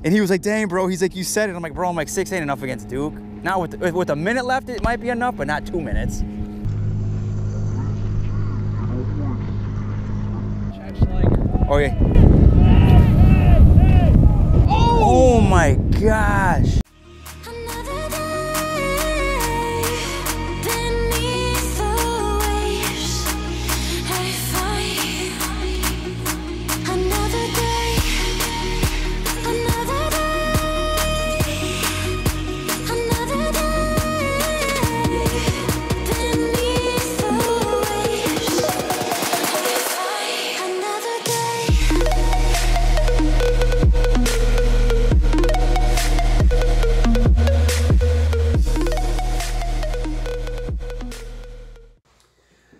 And he was like, dang, bro. He's like, you said it. I'm like, bro, I'm like, 6 ain't enough against Duke. Now with a minute left, it might be enough, but not 2 minutes. Oh, yeah. Oh my gosh.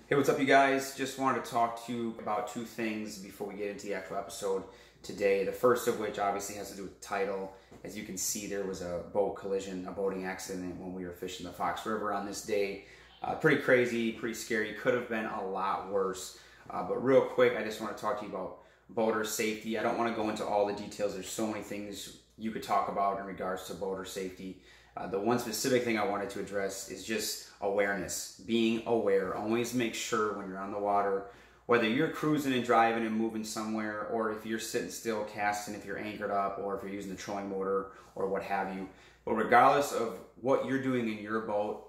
Hey, what's up, you guys? Just wanted to talk to you about two things before we get into the actual episode today. The first of which obviously has to do with the title. As you can see, there was a boat collision, a boating accident when we were fishing the Fox River on this day. Pretty crazy, pretty scary. Could have been a lot worse. But real quick, I just want to talk to you about boater safety. I don't want to go into all the details. There's so many things you could talk about in regards to boater safety. The one specific thing I wanted to address is just awareness, being aware. Always make sure when you're on the water, whether you're cruising and driving and moving somewhere, or if you're sitting still casting, if you're anchored up, or if you're using the trolling motor or what have you. But regardless of what you're doing in your boat,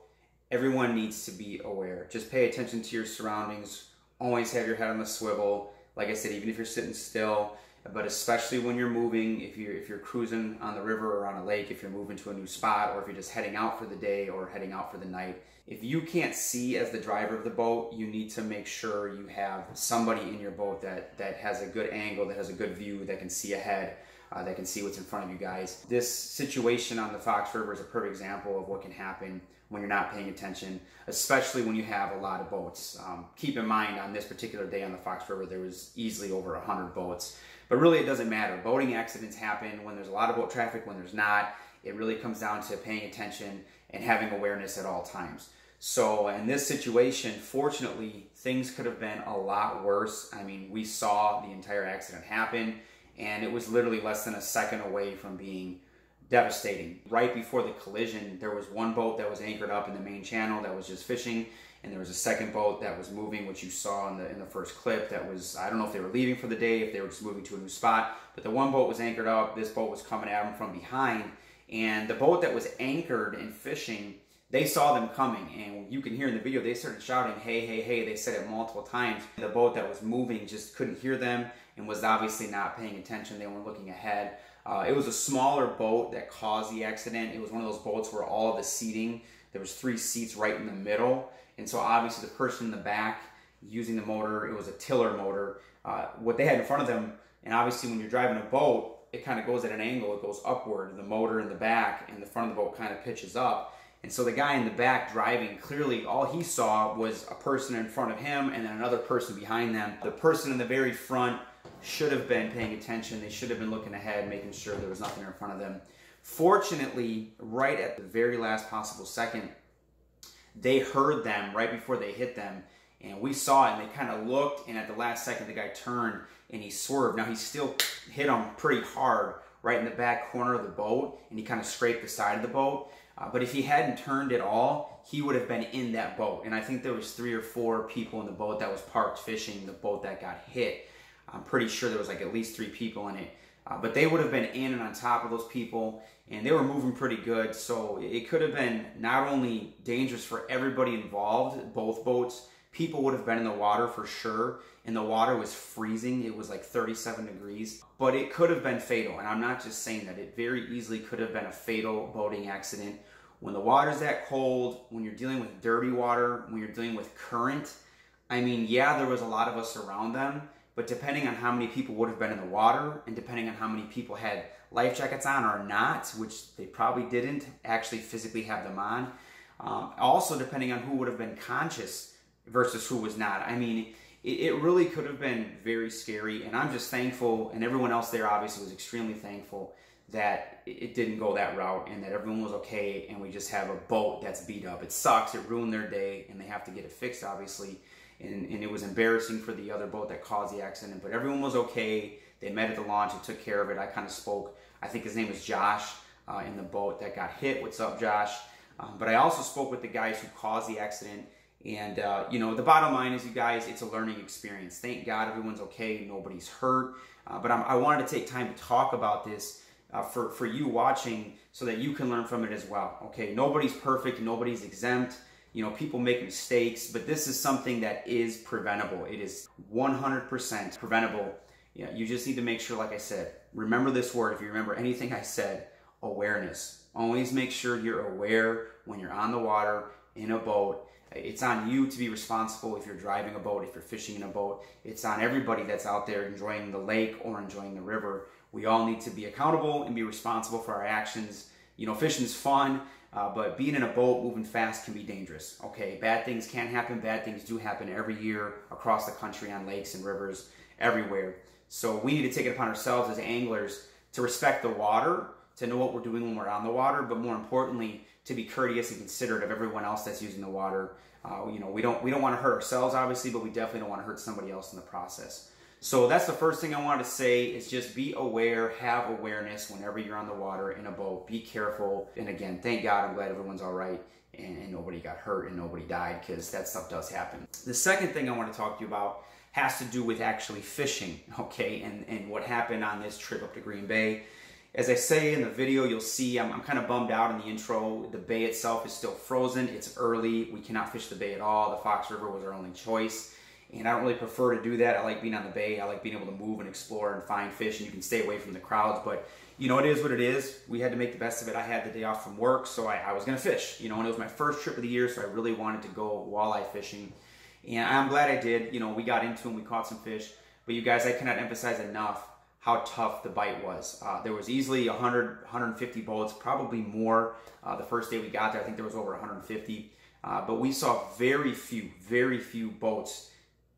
everyone needs to be aware. Just pay attention to your surroundings. Always have your head on the swivel. Like I said, even if you're sitting still, but especially when you're moving, if you're cruising on the river or on a lake, if you're moving to a new spot, or if you're just heading out for the day or heading out for the night, if you can't see as the driver of the boat, you need to make sure you have somebody in your boat that has a good angle, that has a good view, that can see ahead, that can see what's in front of you guys. This situation on the Fox River is a perfect example of what can happen when you're not paying attention, especially when you have a lot of boats. Keep in mind, on this particular day on the Fox River, there was easily over 100 boats. But really, it doesn't matter. Boating accidents happen when there's a lot of boat traffic, when there's not. It really comes down to paying attention and having awareness at all times. So in this situation, fortunately, things could have been a lot worse. I mean, we saw the entire accident happen, and it was literally less than a second away from being devastating. Right before the collision, there was one boat that was anchored up in the main channel that was just fishing, and there was a second boat that was moving, which you saw in the first clip. That was, I don't know if they were leaving for the day, if they were just moving to a new spot, but the one boat was anchored up. This boat was coming at them from behind, and the boat that was anchored and fishing, they saw them coming, and you can hear in the video, they started shouting, hey, hey, hey. They said it multiple times. The boat that was moving just couldn't hear them and was obviously not paying attention. They weren't looking ahead. It was a smaller boat that caused the accident. It was one of those boats where all of the seating, there was 3 seats right in the middle. And so obviously the person in the back using the motor, it was a tiller motor. What they had in front of them, and obviously when you're driving a boat, it kind of goes at an angle. It goes upward. The motor in the back and the front of the boat kind of pitches up. And so the guy in the back driving, clearly all he saw was a person in front of him and then another person behind them. The person in the very front should have been paying attention. They should have been looking ahead, making sure there was nothing in front of them. Fortunately, right at the very last possible second, they heard them right before they hit them. And we saw it, and they kind of looked, and at the last second, the guy turned and he swerved. Now, he still hit him pretty hard right in the back corner of the boat, and he kind of scraped the side of the boat. But if he hadn't turned at all, he would have been in that boat. And I think there was 3 or 4 people in the boat that was parked fishing the boat that got hit. I'm pretty sure there was like at least 3 people in it. But they would have been in and on top of those people, and they were moving pretty good. So it could have been not only dangerous for everybody involved, both boats, people would have been in the water for sure, and the water was freezing. It was like 37 degrees, but it could have been fatal. And I'm not just saying that. It very easily could have been a fatal boating accident. When the water's that cold, when you're dealing with dirty water, when you're dealing with current, I mean, yeah, there was a lot of us around them, but depending on how many people would have been in the water, and depending on how many people had life jackets on or not, which they probably didn't actually physically have them on, also depending on who would have been conscious versus who was not. I mean, it really could have been very scary, and I'm just thankful, and everyone else there obviously was extremely thankful that it didn't go that route and that everyone was okay, and we just have a boat that's beat up. It sucks. It ruined their day, and they have to get it fixed, obviously. And it was embarrassing for the other boat that caused the accident, but everyone was okay. They met at the launch and took care of it. I kind of spoke. I think his name was Josh in the boat that got hit. What's up, Josh? But I also spoke with the guys who caused the accident. And, you know, the bottom line is, you guys, it's a learning experience. Thank God everyone's okay. Nobody's hurt. But I wanted to take time to talk about this for you watching so that you can learn from it as well. Okay, nobody's perfect. Nobody's exempt. You know, people make mistakes, but this is something that is preventable. It is 100% preventable. Yeah, you just need to make sure, like I said, remember this word. If you remember anything I said, awareness. Always make sure you're aware when you're on the water, in a boat. It's on you to be responsible if you're driving a boat, if you're fishing in a boat. It's on everybody that's out there enjoying the lake or enjoying the river. We all need to be accountable and be responsible for our actions. You know, fishing is fun, but being in a boat moving fast can be dangerous. Okay, bad things can happen. Bad things do happen every year across the country on lakes and rivers everywhere. So we need to take it upon ourselves as anglers to respect the water, to know what we're doing when we're on the water, but more importantly, to be courteous and considerate of everyone else that's using the water. You know, we don't want to hurt ourselves, obviously, but we definitely don't want to hurt somebody else in the process. So that's the first thing I wanted to say, is just be aware, have awareness whenever you're on the water in a boat. Be careful. And again, thank God, I'm glad everyone's all right and nobody got hurt and nobody died, because that stuff does happen. The second thing I want to talk to you about has to do with actually fishing, okay, and what happened on this trip up to Green Bay. As I say in the video, you'll see I'm kind of bummed out in the intro. The bay itself is still frozen. It's early. We cannot fish the bay at all. The Fox River was our only choice. And I don't really prefer to do that. I like being on the bay. I like being able to move and explore and find fish, and you can stay away from the crowds. But, you know, it is what it is. We had to make the best of it. I had the day off from work, so I was going to fish. You know, and it was my first trip of the year, so I really wanted to go walleye fishing. And I'm glad I did. You know, we got into them. We caught some fish. But you guys, I cannot emphasize enough how tough the bite was. There was easily 100, 150 boats, probably more. The first day we got there, I think there was over 150. But we saw very few boats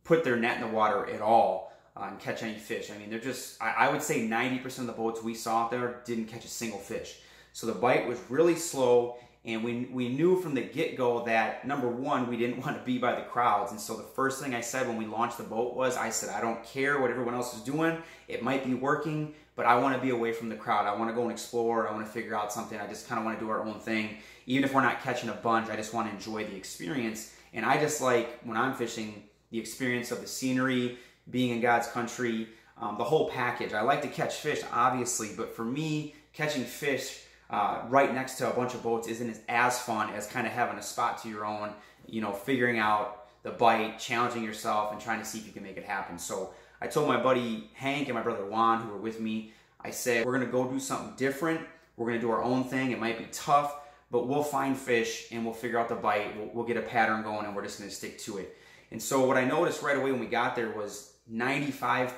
put their net in the water at all and catch any fish. I mean, they're just, I would say 90% of the boats we saw out there didn't catch a single fish. So the bite was really slow, and we knew from the get-go that, number one, we didn't want to be by the crowds. And so the first thing I said when we launched the boat was, I said, I don't care what everyone else is doing. It might be working, but I want to be away from the crowd. I want to go and explore. I want to figure out something. I just kind of want to do our own thing. Even if we're not catching a bunch, I just want to enjoy the experience. And I just like, when I'm fishing, the experience of the scenery, being in God's country, the whole package. I like to catch fish, obviously, but for me, catching fish right next to a bunch of boats isn't as fun as kind of having a spot to your own, you know, figuring out the bite, challenging yourself, and trying to see if you can make it happen. So I told my buddy Hank and my brother Juan, who were with me, I said, we're going to go do something different. We're going to do our own thing. It might be tough, but we'll find fish and we'll figure out the bite. We'll get a pattern going, and we're just going to stick to it. And so what I noticed right away when we got there was 95%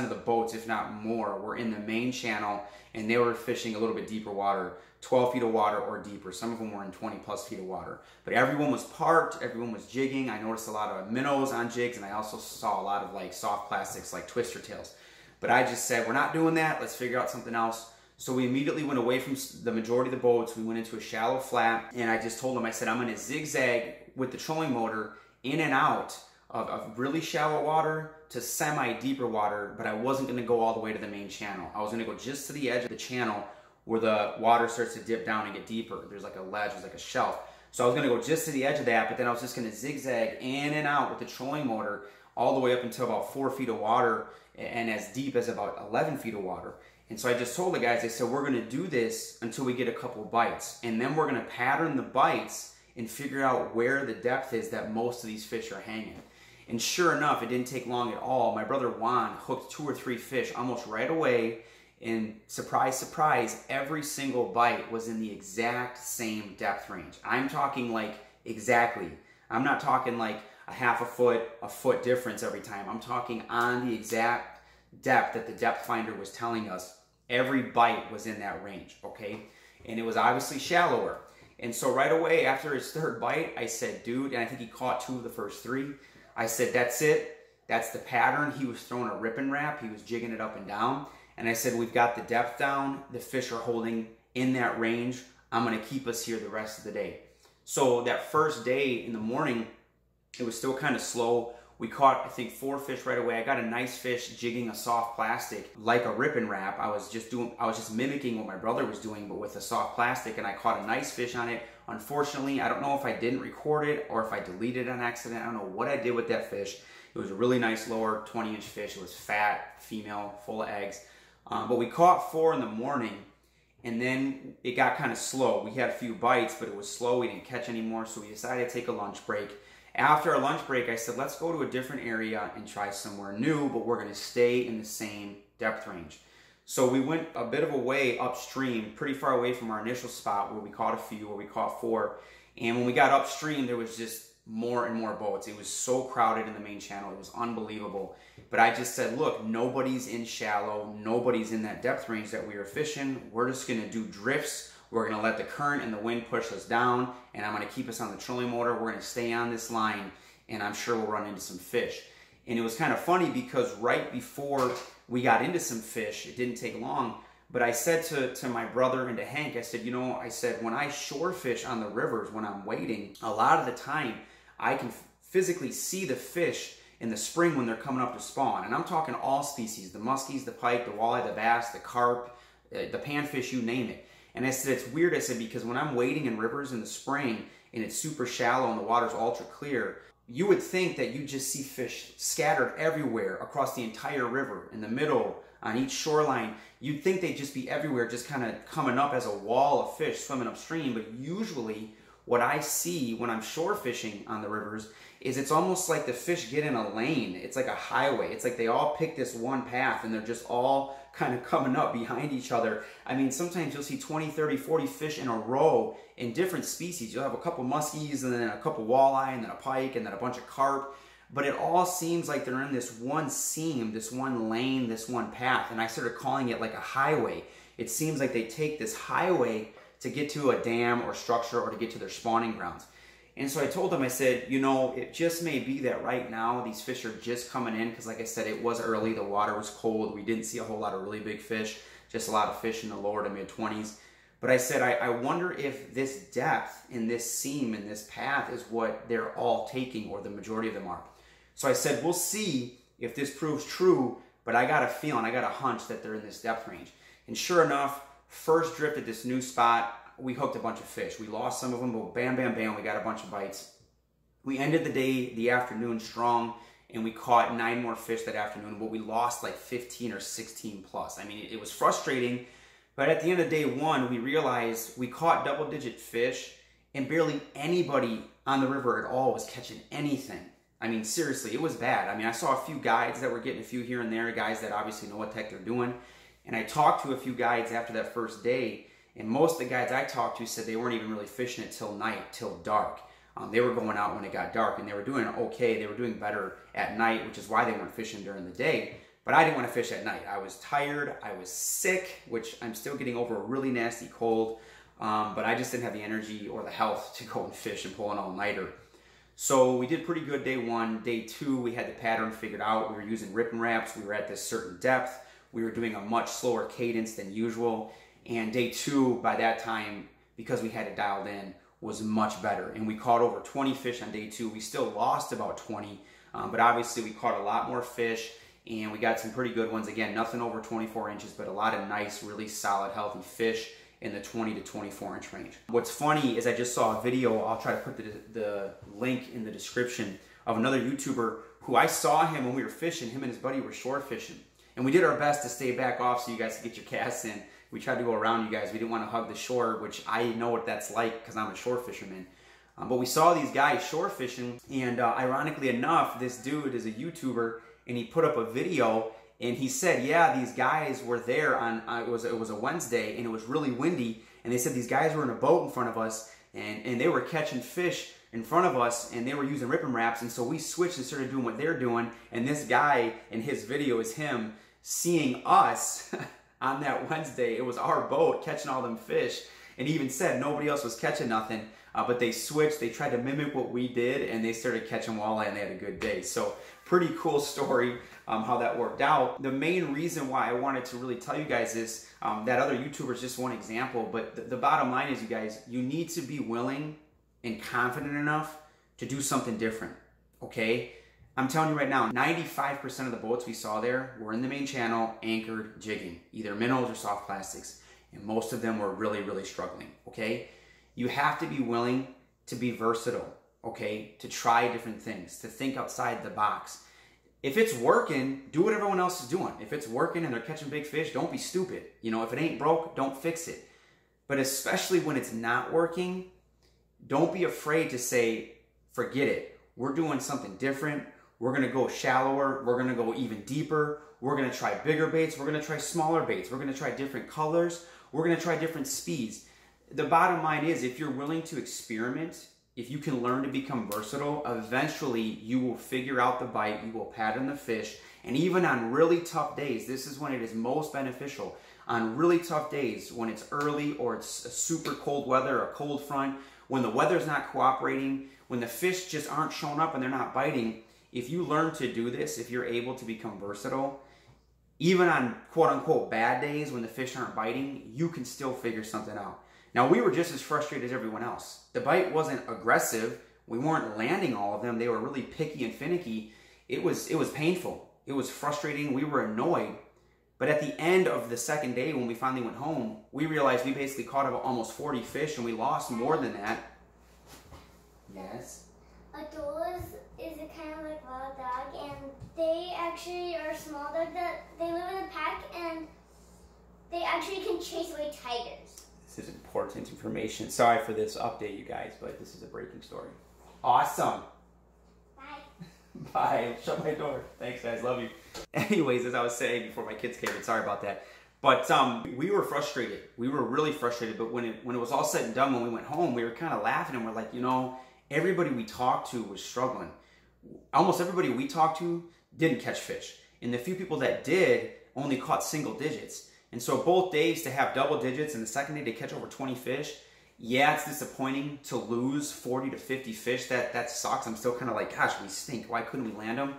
of the boats, if not more, were in the main channel, and they were fishing a little bit deeper water, 12 feet of water or deeper. Some of them were in 20 plus feet of water. But everyone was parked, everyone was jigging. I noticed a lot of minnows on jigs, and I also saw a lot of like soft plastics like twister tails. But I just said, we're not doing that, let's figure out something else. So we immediately went away from the majority of the boats. We went into a shallow flat, and I just told them, I said, I'm gonna zigzag with the trolling motor in and out of really shallow water to semi-deeper water, but I wasn't going to go all the way to the main channel. I was going to go just to the edge of the channel where the water starts to dip down and get deeper. There's like a ledge, there's like a shelf. So I was going to go just to the edge of that, but then I was just going to zigzag in and out with the trolling motor all the way up until about 4 feet of water and as deep as about 11 feet of water. And so I just told the guys, I said, we're going to do this until we get a couple bites, and then we're going to pattern the bites and figure out where the depth is that most of these fish are hanging. And sure enough, it didn't take long at all. My brother Juan hooked 2 or 3 fish almost right away, and surprise, surprise, every single bite was in the exact same depth range. I'm talking like exactly. I'm not talking like a half a foot difference every time. I'm talking on the exact depth that the depth finder was telling us. Every bite was in that range, okay? And it was obviously shallower. And so right away after his 3rd bite, I said, dude, and I think he caught 2 of the first 3. I said, that's it. That's the pattern. He was throwing a rip and wrap. He was jigging it up and down. And I said, we've got the depth down. The fish are holding in that range. I'm going to keep us here the rest of the day. So that first day in the morning, it was still kind of slow. We caught, I think, 4 fish right away. I got a nice fish jigging a soft plastic like a rip and wrap. I was just mimicking what my brother was doing, but with a soft plastic, and I caught a nice fish on it. Unfortunately, I don't know if I didn't record it or if I deleted it on accident. I don't know what I did with that fish. It was a really nice lower 20-inch fish. It was fat, female, full of eggs. But we caught 4 in the morning, and then it got kind of slow. We had a few bites, but it was slow. We didn't catch any more, so we decided to take a lunch break. After our lunch break, I said, let's go to a different area and try somewhere new, but we're going to stay in the same depth range. So we went a bit of a way upstream, pretty far away from our initial spot where we caught a few, where we caught 4. And when we got upstream, there was just more and more boats. It was so crowded in the main channel. It was unbelievable. But I just said, look, nobody's in shallow. Nobody's in that depth range that we were fishing. We're just going to do drifts. We're going to let the current and the wind push us down, and I'm going to keep us on the trolling motor. We're going to stay on this line, and I'm sure we'll run into some fish. And it was kind of funny because right before we got into some fish, it didn't take long, but I said to my brother and to Hank, I said, you know, I said, when I shore fish on the rivers, when I'm wading, a lot of the time I can physically see the fish in the spring when they're coming up to spawn. And I'm talking all species, the muskies, the pike, the walleye, the bass, the carp, the panfish, you name it. And I said, it's weird, I said, because when I'm wading in rivers in the spring and it's super shallow and the water's ultra clear, you would think that you just see fish scattered everywhere across the entire river, in the middle, on each shoreline. You'd think they'd just be everywhere, just kind of coming up as a wall of fish swimming upstream. But usually what I see when I'm shore fishing on the rivers is it's almost like the fish get in a lane. It's like a highway. It's like they all pick this one path and they're just all kind of coming up behind each other. I mean, sometimes you'll see 20, 30, 40 fish in a row in different species. You'll have a couple muskies and then a couple walleye and then a pike and then a bunch of carp. But it all seems like they're in this one seam, this one lane, this one path. And I started calling it like a highway. It seems like they take this highway to get to a dam or structure or to get to their spawning grounds. And so I told them, I said, you know, it just may be that right now these fish are just coming in because, like I said, it was early, the water was cold, we didn't see a whole lot of really big fish, just a lot of fish in the lower to mid-20s. But I said, I wonder if this depth in this seam, in this path, is what they're all taking, or the majority of them are. So I said, we'll see if this proves true, but I got a feeling, I got a hunch that they're in this depth range. And sure enough, first drift at this new spot, we hooked a bunch of fish. We lost some of them, but bam, bam, bam, we got a bunch of bites. We ended the day, the afternoon strong, and we caught 9 more fish that afternoon, but we lost like 15 or 16 plus. I mean, it was frustrating, but at the end of day 1, we realized we caught double-digit fish, and barely anybody on the river at all was catching anything. I mean, seriously, it was bad. I mean, I saw a few guides that were getting a few here and there, guys that obviously know what the heck they're doing, and I talked to a few guides after that first day, and most of the guides I talked to said they weren't even really fishing it till night, till dark. They were going out when it got dark, and they were doing okay. They were doing better at night, which is why they weren't fishing during the day. But I didn't want to fish at night. I was tired. I was sick, which I'm still getting over a really nasty cold. But I just didn't have the energy or the health to go and fish and pull an all-nighter. So we did pretty good day 1. Day 2, we had the pattern figured out. We were using rip and wraps. We were at this certain depth. We were doing a much slower cadence than usual. And day 2, by that time, because we had it dialed in, was much better. And we caught over 20 fish on day 2. We still lost about 20, but obviously we caught a lot more fish, and we got some pretty good ones. Again, nothing over 24 inches, but a lot of nice, really solid, healthy fish in the 20 to 24 inch range. What's funny is I just saw a video, I'll try to put the link in the description, of another YouTuber who I saw him when we were fishing. Him and his buddy were shore fishing. And we did our best to stay back off so you guys could get your casts in. We tried to go around you guys. We didn't want to hug the shore, which I know what that's like because I'm a shore fisherman. But we saw these guys shore fishing, and ironically enough, this dude is a YouTuber, and he put up a video, and he said, yeah, these guys were there on, it was a Wednesday, and it was really windy, and they said these guys were in a boat in front of us, and they were catching fish in front of us, and they were using rip and wraps, and so we switched and started doing what they're doing, and this guy in his video is him seeing us on that Wednesday. It was our boat catching all them fish, and he even said nobody else was catching nothing, but they switched, they tried to mimic what we did, and they started catching walleye, and they had a good day. So pretty cool story how that worked out. The main reason why I wanted to really tell you guys this, that other YouTuber is just one example, but the bottom line is, you guys, you need to be willing and confident enough to do something different, okay? I'm telling you right now, 95% of the boats we saw there were in the main channel, anchored, jigging, either minnows or soft plastics. And most of them were really, really struggling, okay? You have to be willing to be versatile, okay? To try different things, to think outside the box. If it's working, do what everyone else is doing. If it's working and they're catching big fish, don't be stupid. You know, if it ain't broke, don't fix it. But especially when it's not working, don't be afraid to say, forget it. We're doing something different. We're gonna go shallower. We're gonna go even deeper. We're gonna try bigger baits. We're gonna try smaller baits. We're gonna try different colors. We're gonna try different speeds. The bottom line is, if you're willing to experiment, if you can learn to become versatile, eventually you will figure out the bite, you will pattern the fish, and even on really tough days, this is when it is most beneficial. On really tough days, when it's early or it's a super cold weather, a cold front, when the weather's not cooperating, when the fish just aren't showing up and they're not biting, if you learn to do this, if you're able to become versatile, even on quote-unquote bad days when the fish aren't biting, you can still figure something out. Now, we were just as frustrated as everyone else. The bite wasn't aggressive. We weren't landing all of them. They were really picky and finicky. It was painful. It was frustrating. We were annoyed. But at the end of the second day, when we finally went home, we realized we basically caught about almost 40 fish, and we lost more than that. Yes? A dole is a kind of like wild dog, and they actually are a small dog that they live in a pack, and they actually can chase away tigers. This is important information. Sorry for this update, you guys, but this is a breaking story. Awesome. Bye. Bye. Shut my door. Thanks, guys. Love you. Anyways, as I was saying before my kids came in, sorry about that. But we were frustrated. We were really frustrated. But when it was all said and done, when we went home, we were kind of laughing, and we're like, you know, everybody we talked to was struggling. Almost everybody we talked to didn't catch fish. And the few people that did only caught single digits. And so both days to have double digits and the second day to catch over 20 fish, yeah, it's disappointing to lose 40 to 50 fish. That sucks. I'm still kind of like, gosh, we stink. Why couldn't we land them?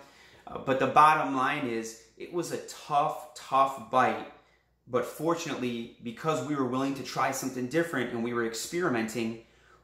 But the bottom line is, it was a tough bite. But fortunately, because we were willing to try something different and we were experimenting,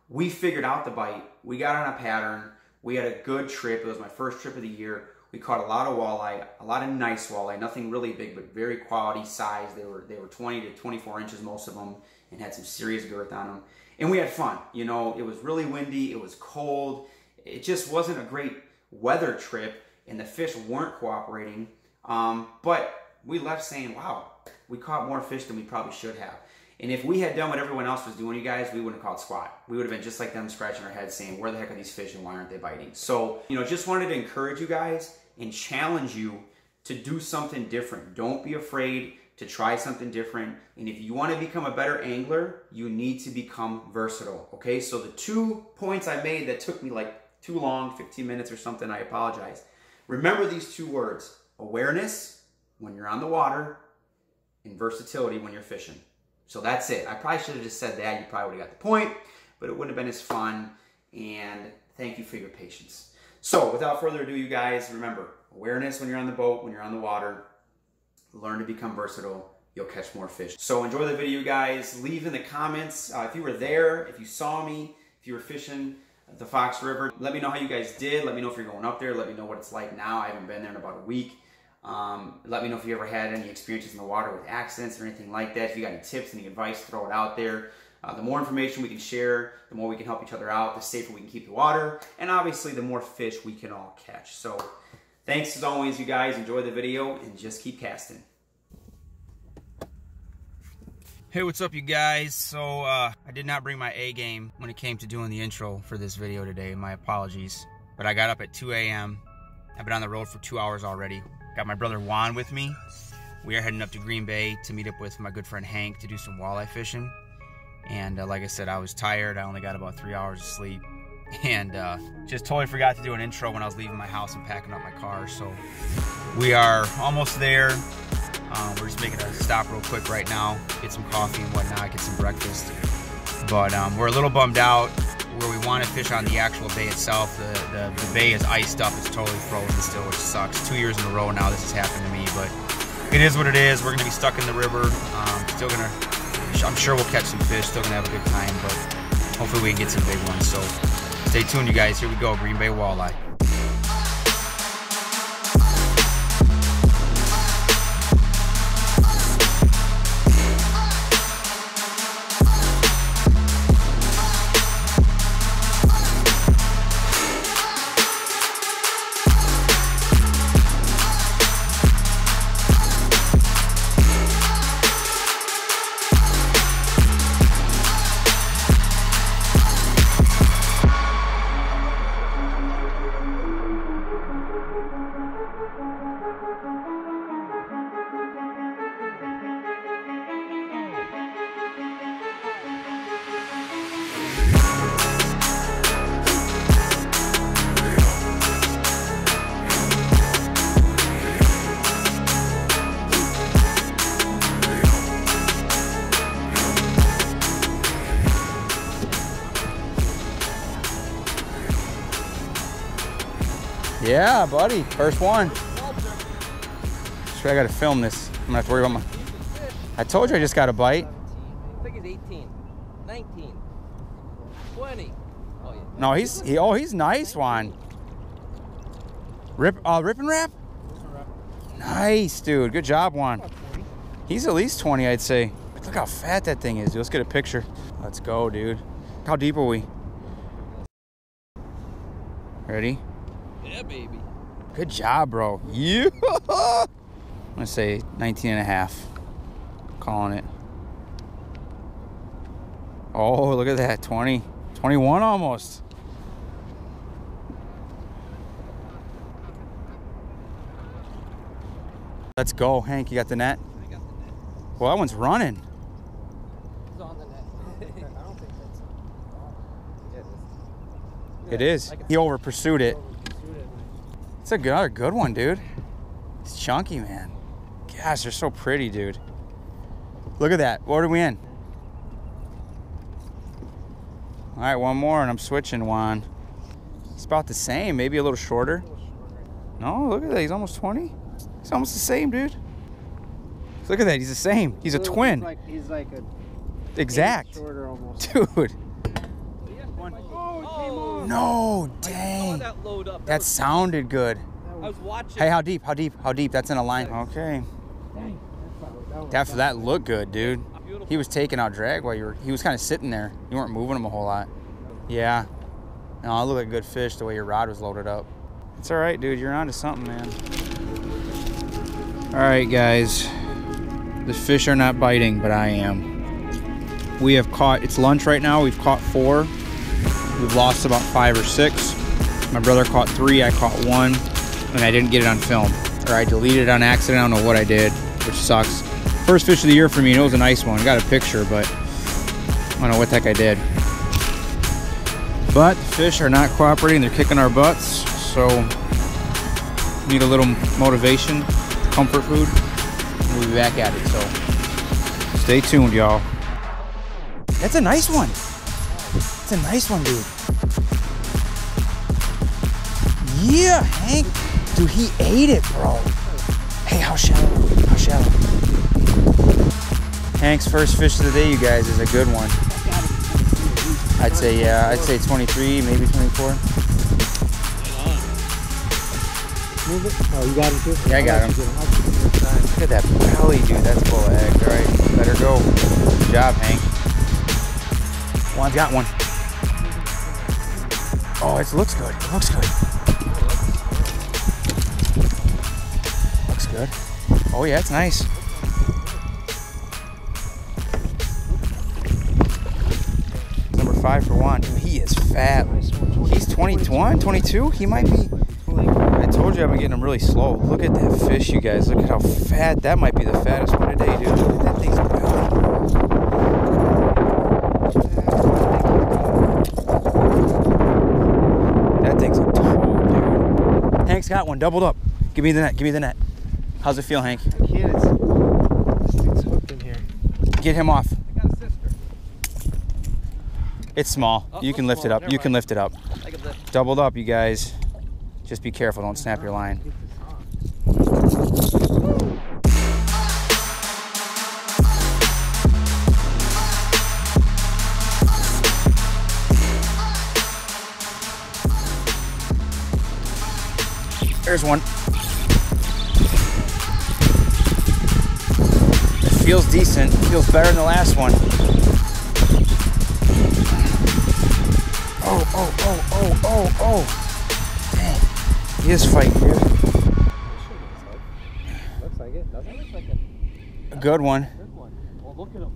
we figured out the bite. We got on a pattern. We had a good trip. It was my first trip of the year. We caught a lot of walleye, a lot of nice walleye, nothing really big, but very quality size. They were 20 to 24 inches, most of them, and had some serious girth on them. And we had fun. You know, it was really windy. It was cold. It just wasn't a great weather trip, and the fish weren't cooperating. But we left saying, wow, we caught more fish than we probably should have. And if we had done what everyone else was doing, you guys, we wouldn't have caught squat. We would have been just like them, scratching our heads saying, where the heck are these fish and why aren't they biting? So, you know, just wanted to encourage you guys and challenge you to do something different. Don't be afraid to try something different. And if you want to become a better angler, you need to become versatile, okay? So the 2 points I made that took me like too long, 15 minutes or something, I apologize. Remember these 2 words: awareness when you're on the water and versatility when you're fishing. So that's it. I probably should have just said that. You probably would have got the point, but it wouldn't have been as fun. And thank you for your patience. So without further ado, you guys, remember, awareness when you're on the boat, when you're on the water. Learn to become versatile. You'll catch more fish. So enjoy the video, guys. Leave in the comments if you were there, if you saw me, if you were fishing the Fox River. Let me know how you guys did. Let me know if you're going up there. Let me know what it's like now. I haven't been there in about a week. Let me know if you ever had any experiences in the water with accidents or anything like that. If you got any tips, any advice, throw it out there. The more information we can share, the more we can help each other out, the safer we can keep the water, and obviously the more fish we can all catch. So thanks as always, you guys. Enjoy the video and just keep casting. Hey, what's up, you guys? So I did not bring my A game when it came to doing the intro for this video today. My apologies. But I got up at 2 a.m. I've been on the road for 2 hours already. Got my brother Juan with me. We are heading up to Green Bay to meet up with my good friend Hank to do some walleye fishing. And like I said, I was tired. I only got about 3 hours of sleep. And just totally forgot to do an intro when I was leaving my house and packing up my car. So we are almost there. We're just making a stop real quick right now. Get some coffee and whatnot, get some breakfast. But we're a little bummed out where we want to fish on the actual bay itself. The bay is iced up. It's totally frozen still, which sucks. 2 years in a row now this has happened to me, but it is what it is. We're going to be stuck in the river. Still going to, I'm sure we'll catch some fish. Still going to have a good time, but hopefully we can get some big ones. So stay tuned, you guys. Here we go, Green Bay walleye. Yeah, buddy. First one. Sure, I gotta film this. I'm gonna have to worry about my... I told you I just got a bite. I think he's 18, 19, 20. Oh, yeah. No, he's nice one. Rip and wrap? Nice, dude. Good job, Juan. He's at least 20, I'd say. Look how fat that thing is, dude. Let's get a picture. Let's go, dude. How deep are we? Ready? Yeah, baby. Good job, bro. Yeah. I'm gonna say 19 and a half. Calling it. Oh, look at that. 20. 21 almost. Let's go. Hank, you got the net? I got the net. Well, that one's running. It's on the net. I don't think that's... It is. He over pursued it. It's another good one, dude. It's chunky, man. Gosh, they're so pretty, dude. Look at that. What are we in? All right, one more, and I'm switching, Juan. It's about the same, maybe a little shorter. No, look at that. He's almost 20. He's almost the same, dude. Look at that. He's the same. He's a twin. He's like a exact. Shorter almost. Dude. Oh, No, dang. that load up. That sounded good. I was watching. Hey, how deep? How deep? How deep? That's in a line. Okay. That looked good, dude. Beautiful. He was taking out drag while he was kind of sitting there. You weren't moving him a whole lot. Yeah. No, it looked like a good fish the way your rod was loaded up. It's all right, dude. You're onto something, man. All right, guys. The fish are not biting, but I am. We have caught, it's lunch right now. We've caught 4. We've lost about 5 or 6. My brother caught 3, I caught 1, and I didn't get it on film. Or I deleted it on accident, I don't know what I did, which sucks. First fish of the year for me, and it was a nice one. I got a picture, but I don't know what the heck I did. But the fish are not cooperating, they're kicking our butts, so we need a little motivation, comfort food. We'll be back at it, so stay tuned, y'all. That's a nice one. That's a nice one, dude. Yeah, Hank. Dude, he ate it, bro. Hey, how shallow? How shallow? Hank's first fish of the day, you guys, is a good one. I'd say, yeah, I'd say 23, maybe 24. Move it. Oh, you got him too? Yeah, I got him. Look at that belly, dude. That's full of eggs. All right, let her go. Good job, Hank. Juan's got one. Oh, it looks good. It looks good. Looks good. Oh, yeah, it's nice. Number 5 for Juan. Dude, he is fat. He's 21, 22. He might be. I told you I've been getting him really slow. Look at that fish, you guys. Look at how fat. That might be the fattest one today, dude. Look at that thing's belly. That thing's a toad, dude. Hank's got one, doubled up. Give me the net, give me the net. How's it feel, Hank? I can't. This thing's hooked in here. Get him off. I got a sister. It's small. Oh, you can lift it up. You can lift it up. I can lift. Doubled up, you guys. Just be careful, don't snap your line. There's one. It feels decent. It feels better than the last one. Oh. Dang. He is fighting, dude. Looks like it, doesn't it? Looks like A good one. good one. Well, look at him.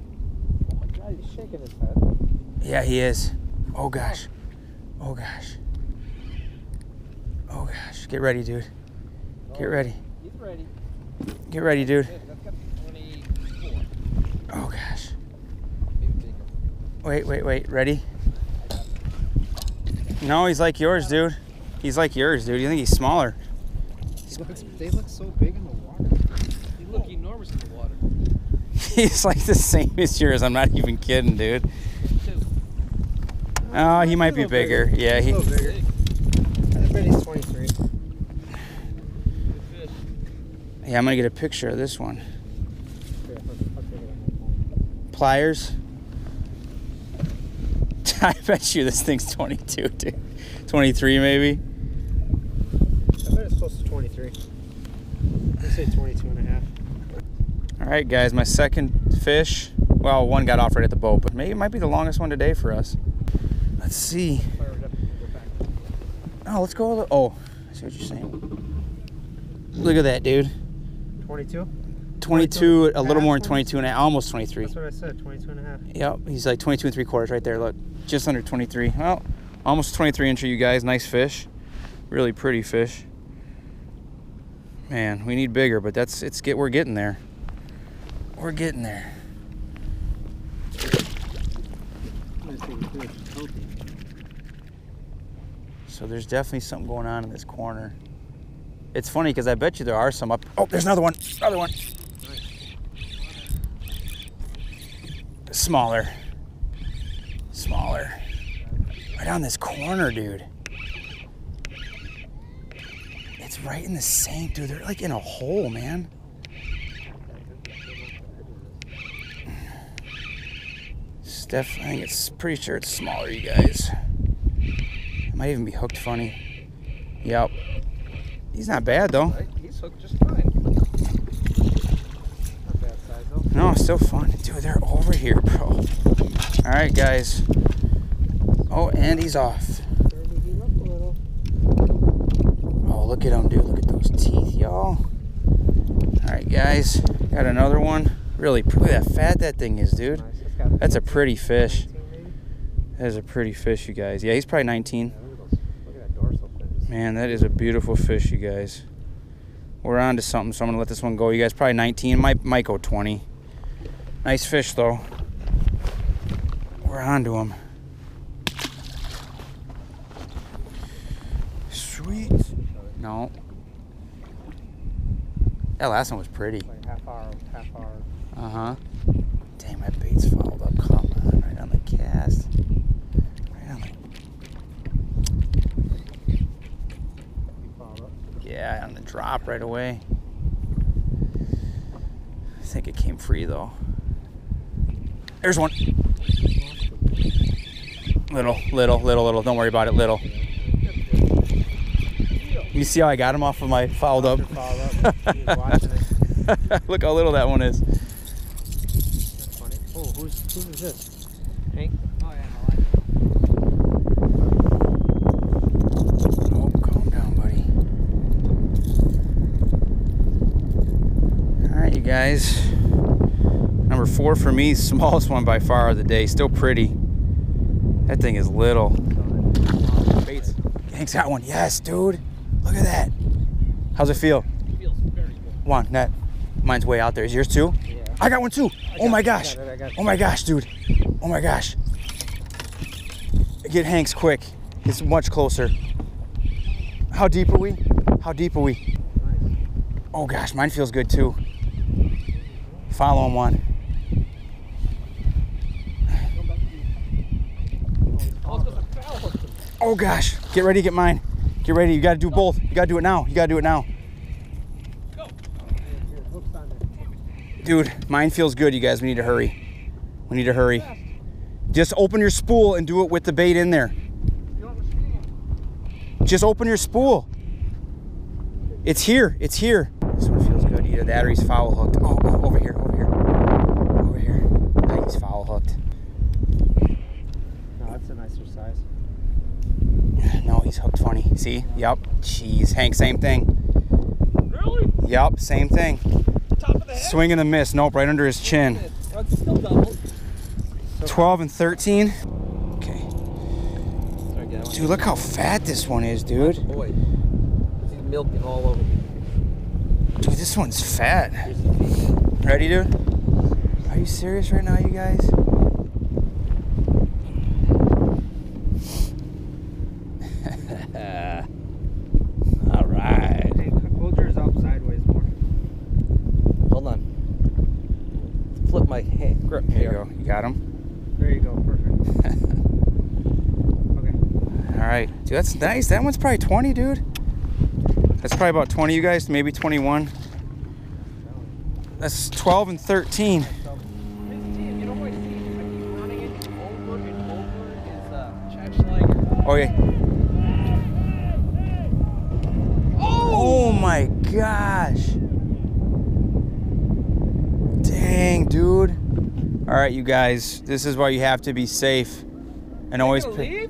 Oh my God, he's shaking his head. Yeah, he is. Oh gosh. Oh gosh. Oh gosh. Get ready, dude. Get ready. He's ready. Get ready, dude. That's got 24. Oh gosh. Maybe bigger. Wait. Ready? No, he's like yours, dude. He's like yours, dude. You think he's smaller? They look so big in the water. He look enormous in the water. He's like the same as yours. I'm not even kidding, dude. Oh, he might be bigger. Yeah, he. A little bigger. I bet he's 23. Yeah, I'm gonna get a picture of this one. Pliers. I bet you this thing's 22, dude. 23 maybe. I bet it's close to 23. Let's say 22 and a half. All right, guys, my second fish. Well, one got off right at the boat, but maybe it might be the longest one today for us. Let's see. Oh, let's go. Oh, I see what you're saying. Look at that, dude. 22? 22, a little more than 22 and a half, almost 23. That's what I said, 22 and a half. Yep, he's like 22 and 3/4 right there. Look, just under 23. Well, almost 23 inch, you guys. Nice fish. Really pretty fish. Man, we need bigger, but we're getting there. We're getting there. So there's definitely something going on in this corner. It's funny because I bet you there are some up. Oh, there's another one. Another one. Smaller. Smaller. Right on this corner, dude. It's right in the sink, dude. They're like in a hole, man. I think it's pretty sure it's smaller, you guys. It might even be hooked funny. Yep. He's not bad though. He's hooked just fine. Not bad size though. No, still fun. Dude, they're over here, bro. All right, guys. Oh, and he's off. Oh, look at him, dude. Look at those teeth, y'all. All right, guys. Got another one. Really, look at how fat that thing is, dude. That's a pretty fish. That is a pretty fish, you guys. Yeah, he's probably 19. Look at that dorsal fin. Man, that is a beautiful fish, you guys. We're on to something, so I'm going to let this one go. You guys probably 19. Might go 20. Nice fish, though. We're on to him. Sweet. No. That last one was pretty. Like half hour. Uh-huh. Dang, my bait's fouled up. Come on, right on the cast. Right on the... Yeah, on the drop right away. I think it came free, though. There's one. Little. Don't worry about it, little. You see how I got him off of my fouled up? Look how little that one is. That's funny. Oh, who's this? Hank? Oh, yeah, I like it. Oh, calm down, buddy. All right, you guys. Number 4 for me, smallest one by far of the day. Still pretty. That thing is little. Baits. Hank's got one. Yes, dude. Look at that. How's it feel? It feels very good. Come on, net. Mine's way out there. Is yours too? Yeah. I got one too. Oh my gosh. I got it. Oh my gosh, dude. Oh my gosh. Get Hank's quick. He's much closer. How deep are we? How deep are we? Nice. Oh gosh, mine feels good too. Follow him one. Oh gosh. Get ready to get mine. Get ready. You got to do both. You got to do it now. You got to do it now. Dude, mine feels good, you guys. We need to hurry. We need to hurry. Just open your spool and do it with the bait in there. Just open your spool. It's here. It's here. This one feels good. Either that or he's foul hooked. Oh, over here. Over here. Over here. I think he's foul hooked. No, that's a nicer size. No, he's hooked funny. See? Yep. Jeez. Hank, same thing. Really? Yep, same thing. Top of the head? Swing and a miss. Nope, right under his chin. It's still double. 12 and 13. Okay. Sorry, again, Dude, look how fat this one is, dude. Boy, he's milking all over. Dude, this one's fat. Ready, dude? Are you serious right now, you guys? All right. Hey, hold yours up sideways more. Hold on. Flip my hand. Grip. There you go. You got him? There you go. Perfect. Okay. All right. Dude, that's nice. That one's probably 20, dude. That's probably about 20, you guys. Maybe 21. That's 12 and 13. 15. You know what? I keep running it over and over is Chad Schlager. Oh yeah. Oh my gosh. Dang, dude. All right, you guys. This is why you have to be safe and always pay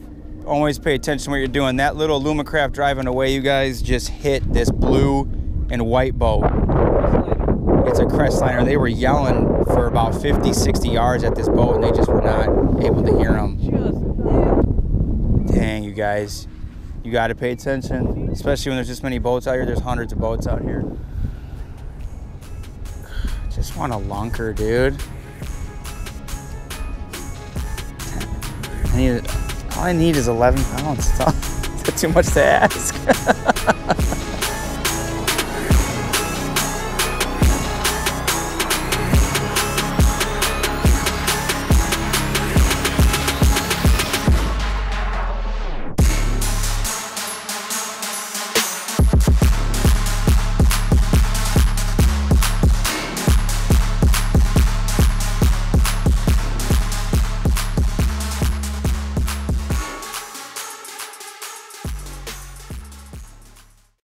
attention to what you're doing. That little Lumacraft driving away, you guys, just hit this blue and white boat. It's a Crestliner. They were yelling for about 50, 60 yards at this boat, and they just were not able to hear them. Dang, you guys. You got to pay attention, especially when there's this many boats out here. There's hundreds of boats out here. Just want a lunker, dude. All I need is 11 pounds. Is that too much to ask?